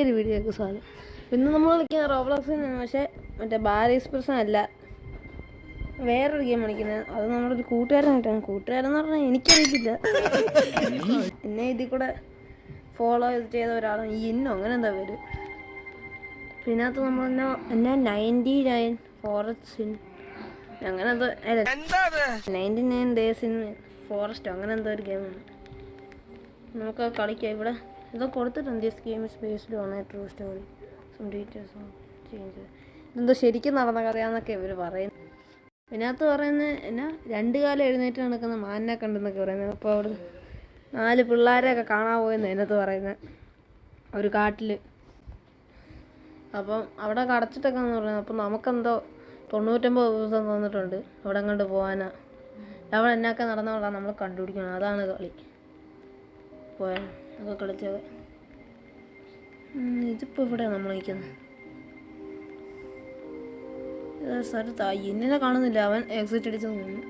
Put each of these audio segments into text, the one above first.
ഒരു വീഡിയോക്ക് സ്വാഗതം. ഇന്ന് നമ്മൾ കളിക്കുന്ന റോബ്ലോക്സിന് പക്ഷേ മറ്റേ ബാർ എക്സ്പ്രഷൻ അല്ല, വേറൊരു ഗെയിം കളിക്കുന്നത്. അത് നമ്മളൊരു കൂട്ടുകാരനായിട്ടാണ്. കൂട്ടുകാരെന്ന് പറഞ്ഞാൽ എനിക്കറിയത്തില്ല, എന്നെ ഇതിൽ കൂടെ ഫോളോ ചെയ്ത ഒരാളാണ്. ഈ ഇന്നോ അങ്ങനെ എന്താ പേര്. ഇതിനകത്ത് നമ്മൾ എന്നാ 99 ഫോറസ്റ്റ് അങ്ങനെ എന്തോ 99 ഡേയ്സ് ഇൻ ഫോറസ്റ്റ് അങ്ങനെ എന്തോ ഒരു ഗെയിമാണ്. നമുക്ക് കളിക്കാം. ഇവിടെ ഇതൊക്കെ കൊടുത്തിട്ടുണ്ട്. This game is based on a true story, some details change. ഇതെന്തോ ശരിക്കും നടന്ന കഥയാന്നൊക്കെ ഇവർ പറയുന്നത്. ഇതിനകത്ത് പറയുന്നത് എന്നാ 2 കാലം എഴുന്നേറ്റ് നടക്കുന്ന മാനിനെ കണ്ടെന്നൊക്കെ പറയുന്നത്. അപ്പോൾ അവിടെ 4 പിള്ളേരെയൊക്കെ കാണാൻ പോയെന്ന് അതിനകത്ത് പറയുന്നത്, ഒരു കാട്ടിൽ. അപ്പം അവിടെ കടച്ചിട്ടൊക്കെ എന്ന് പറയുന്നത്. അപ്പം നമുക്കെന്തോ 99 ദിവസം തന്നിട്ടുണ്ട് അവിടെ അങ്ങോട്ട് പോകാനാ. അവിടെ എന്നൊക്കെ നടന്നോളാം നമ്മൾ കണ്ടുപിടിക്കണം. അതാണ് കളി. പോയാൽ അതൊക്കെ കളിച്ചത്. ഇതിപ്പോൾ ഇവിടെയാണ് നമ്മൾ നിൽക്കുന്നത്. സ്ഥലത്ത് ഇന്നിനെ കാണുന്നില്ല. അവൻ എക്സിറ്റ് അടിച്ച് നിന്ന്.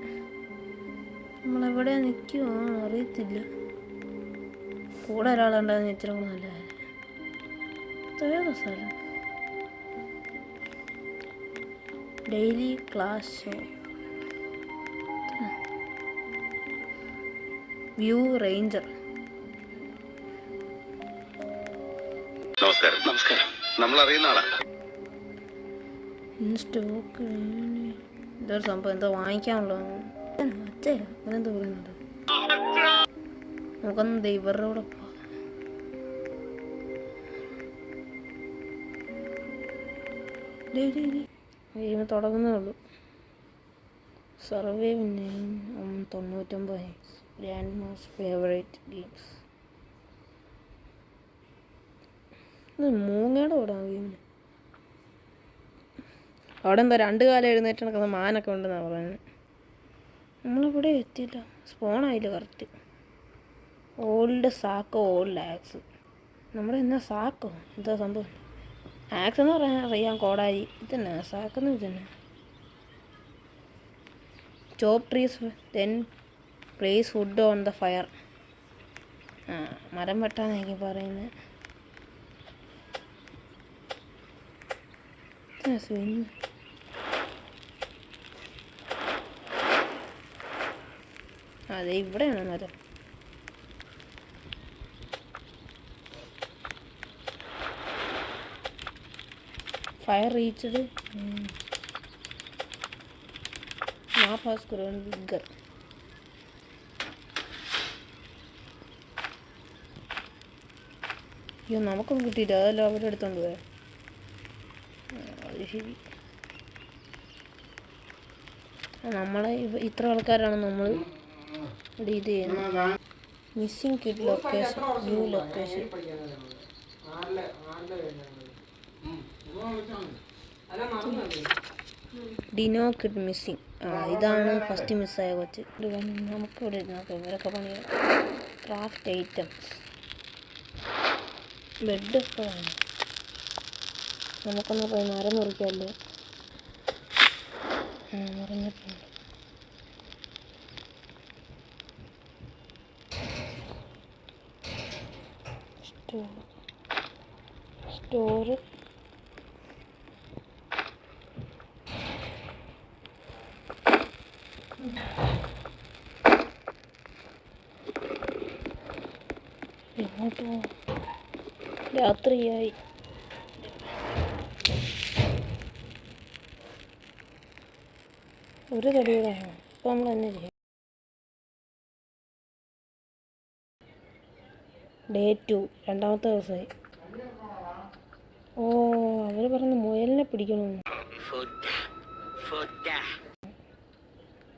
നമ്മളെവിടെ നിൽക്കുവാണ് അറിയത്തില്ല. കൂടെ ഒരാളുണ്ടായിരുന്നു. ഇച്ചിരി കൂടെ നല്ലതായിരുന്നു. ഏതാ സ്ഥലം? Daily class show, view ranger. നമസ്കാരം. നമസ്കാരം. നമ്മൾ അറിയുന്ന ആളാണ്. സ്റ്റോക്ക് ഇതൊരു സംഭവം എന്തോ വാങ്ങിക്കാനുള്ളൂ. അച്ഛേ അങ്ങനെ എന്തോ പറയുന്നുണ്ട്. നമുക്കൊന്ന് ഇവരുടെ കൂടെ പോവാം. ഗെയിം തുടങ്ങുന്നേ ഉള്ളൂ. Survive 99 grand most favourite games. ഇത് മൂങ്ങയുടെ കൂടെ ഗെയിമിന്. അവിടെ എന്താ 2 കാലം എഴുന്നേറ്റ് നടക്കുന്ന മാനൊക്കെ ഉണ്ടെന്നാണ് പറയുന്നത്. നമ്മളിവിടെ എത്തിയില്ല. സ്പോണായില്ല കറക്റ്റ്. ഓൾഡ് സാക്കോ, ഓൾഡ് ആക്സ്. നമ്മുടെ എന്നാ സാക്കോ എന്താ സംഭവം? ആക്സ് എന്ന് പറയാൻ അറിയാം, കോടാരി. ഇതന്നെ സാക്കെന്ന് ഇതന്നെ. Chop trees then place wood on the fire. മരം വെട്ടാനായിരിക്കും പറയുന്നത്. അതെ, ഇവിടെയാണ് മരം. Fire reached. Map has grown bigger. അയ്യോ, നമുക്കൊന്നും കിട്ടിയില്ല. അതല്ലോ അവരുടെ എടുത്തോണ്ട് പോയാ. അത് ശരി. നമ്മളെ ഇത്ര ആൾക്കാരാണ് നമ്മൾ ഇവിടെ ഇത് ചെയ്യുന്നത്. Missing kid location, new location. Dino kid missing. ഇതാണ് ഫസ്റ്റ് മിസ്സായ കൊച്ച്. നമുക്കിവിടെ ഇരുന്നോക്കാം. ഇവരൊക്കെ പണിയാം. ക്രാഫ്റ്റ് ഐറ്റംസ്, ബെഡൊക്കെ വേണം. നമുക്കൊന്ന് പോയി മരം മുറിക്കാമല്ലോ. മുറിഞ്ഞിട്ടുണ്ട്. സ്റ്റോറ് എങ്ങോട്ട് പോകാം? രാത്രിയായി. ഒരു തടിയുടെയാണ്. അപ്പോൾ നമ്മൾ തന്നെ ചെയ്യും. ഡേ 2, 2ാമത്തെ ദിവസമായി. ഓ, അവർ പറഞ്ഞ് മുയലിനെ പിടിക്കണമെന്ന്.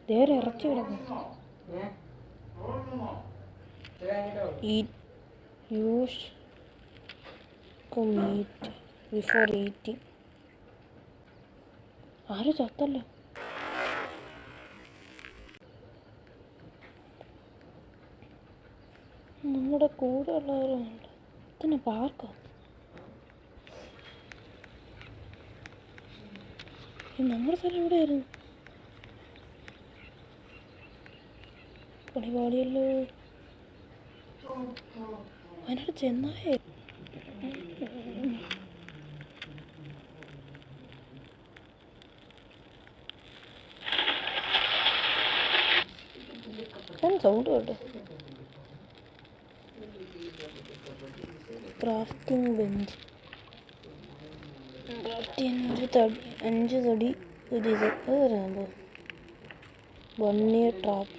വേറെ ഇറച്ചി കിടക്കുന്നു. Use meat before eating. ആരും ചത്തല്ലോ. നമ്മുടെ കൂടെ ഉള്ളവരുണ്ട്. ഇതിന് പാർക്കോ? നമ്മുടെ സ്ഥലം എവിടെയായിരുന്നു? പൊളിപാടിയല്ലോ. അതിനോട് ചെന്നായേ സൗണ്ട് കേട്ടെ. Crafting bench. ക്രാഫ്റ്റ് ചെയ്യാൻ ഒരു തടി, 5 തടി, ഒരു ഇത് തരാമോ? 1 ഇയർ ട്രാപ്പ്.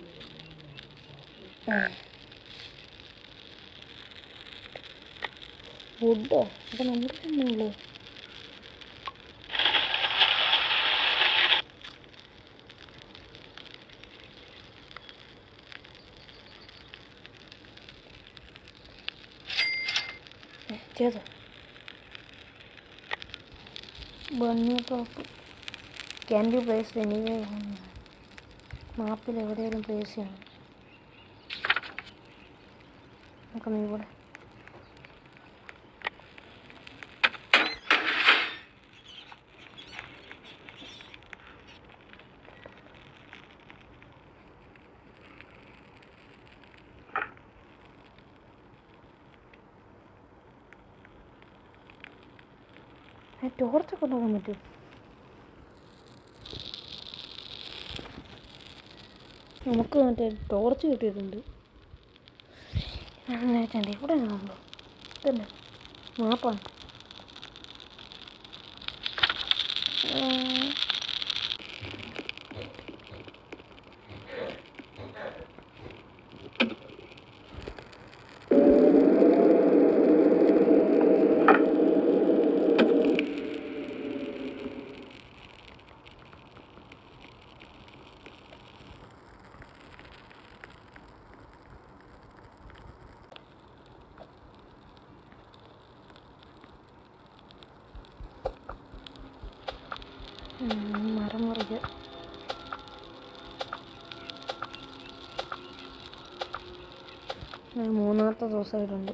വുഡോ? അപ്പം നമ്മുടെ തന്നെയുള്ളൂ. ചെയ്തോ? 1 year trap. Can be place anyway. മാപ്പിൽ എവിടെയെങ്കിലും പ്ലേസ് ചെയ്യണം. നമുക്കൊന്ന് ഇവിടെ ടോർച്ചൊക്കെ ഉണ്ടാക്കാൻ പറ്റും. നമുക്ക് മറ്റേ ടോർച്ച് കിട്ടിയിട്ടുണ്ട്. ഇവിടെ നമ്മൾ ഇതല്ലേ മാപ്പാണ്. മരം മുറിക്കുക. മൂന്നാമത്തെ ദിവസമായിട്ടുണ്ട്.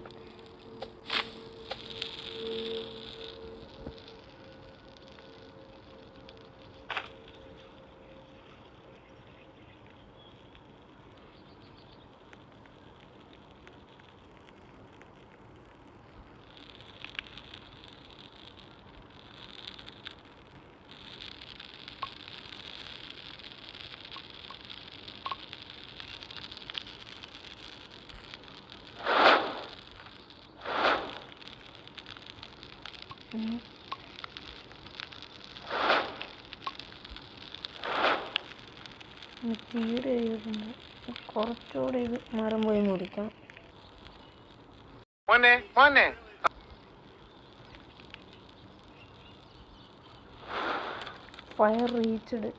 തീരെ ചെയ്തിട്ടുണ്ട്. കുറച്ചുകൂടെ ഇത് മരം പോയി മുറിക്കണം. Fire reached.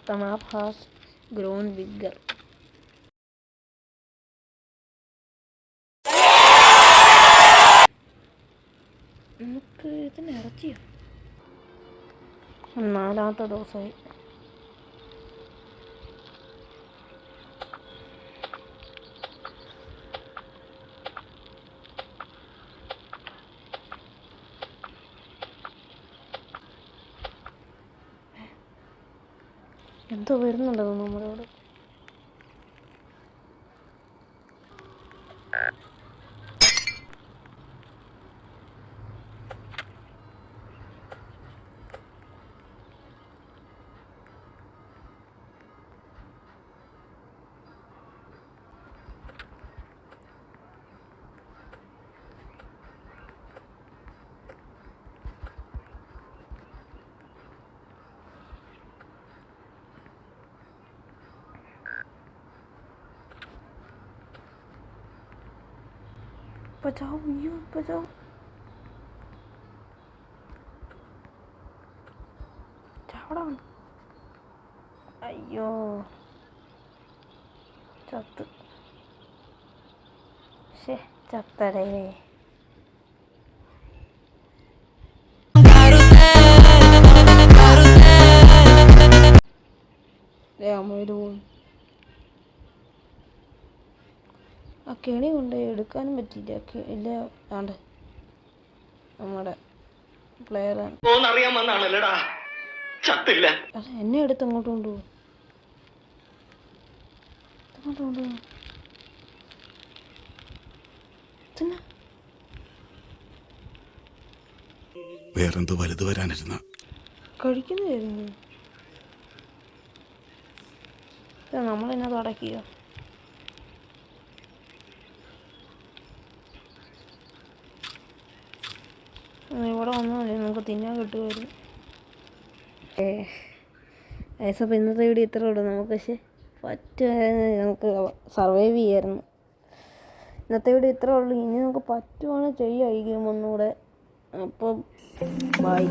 The map has grown bigger. നമുക്ക് ഇതിന് ഇറച്ചിയോ? 4ാമത്തെ ദിവസമായി. എന്തോ വരുന്നുണ്ടോ നമ്മളോട്? बचाओ यू बचाओ. ചാവടാ. അയ്യോ ചത്ത്. ശേ ചത്തടേ. അമ്മയുടെ പോയി. ആ കെണി കൊണ്ട് എടുക്കാനും പറ്റിയില്ല. ഇല്ല ആണ്ട് നമ്മുടെ പ്ലെയറാണ്. എന്നെ എടുത്ത് അങ്ങോട്ട് കൊണ്ടുപോകും. അങ്ങോട്ട് കൊണ്ടുപോകും. വേറെന്തോ വലുത് വരാനിരുന്ന കഴിക്കുന്നതായിരുന്നു. നമ്മളെന്നെ തുടക്കിയോ? ഇവിടെ വന്നാലേ നമുക്ക് തിന്നാൻ കിട്ടുമായിരുന്നു. അപ്പോൾ ഇന്നത്തെ വീഡിയോ ഇത്രേ ഉള്ളൂ. നമുക്ക് പക്ഷേ പറ്റുമായിരുന്നു, നമുക്ക് സർവൈവ് ചെയ്യായിരുന്നു. ഇന്നത്തെ വീഡിയോ ഇത്രേ ഉള്ളൂ. ഇനി നമുക്ക് പറ്റുവാണെങ്കിൽ ചെയ്യാം ഈ ഗെയിം ഒന്നുകൂടെ. അപ്പം ബൈ.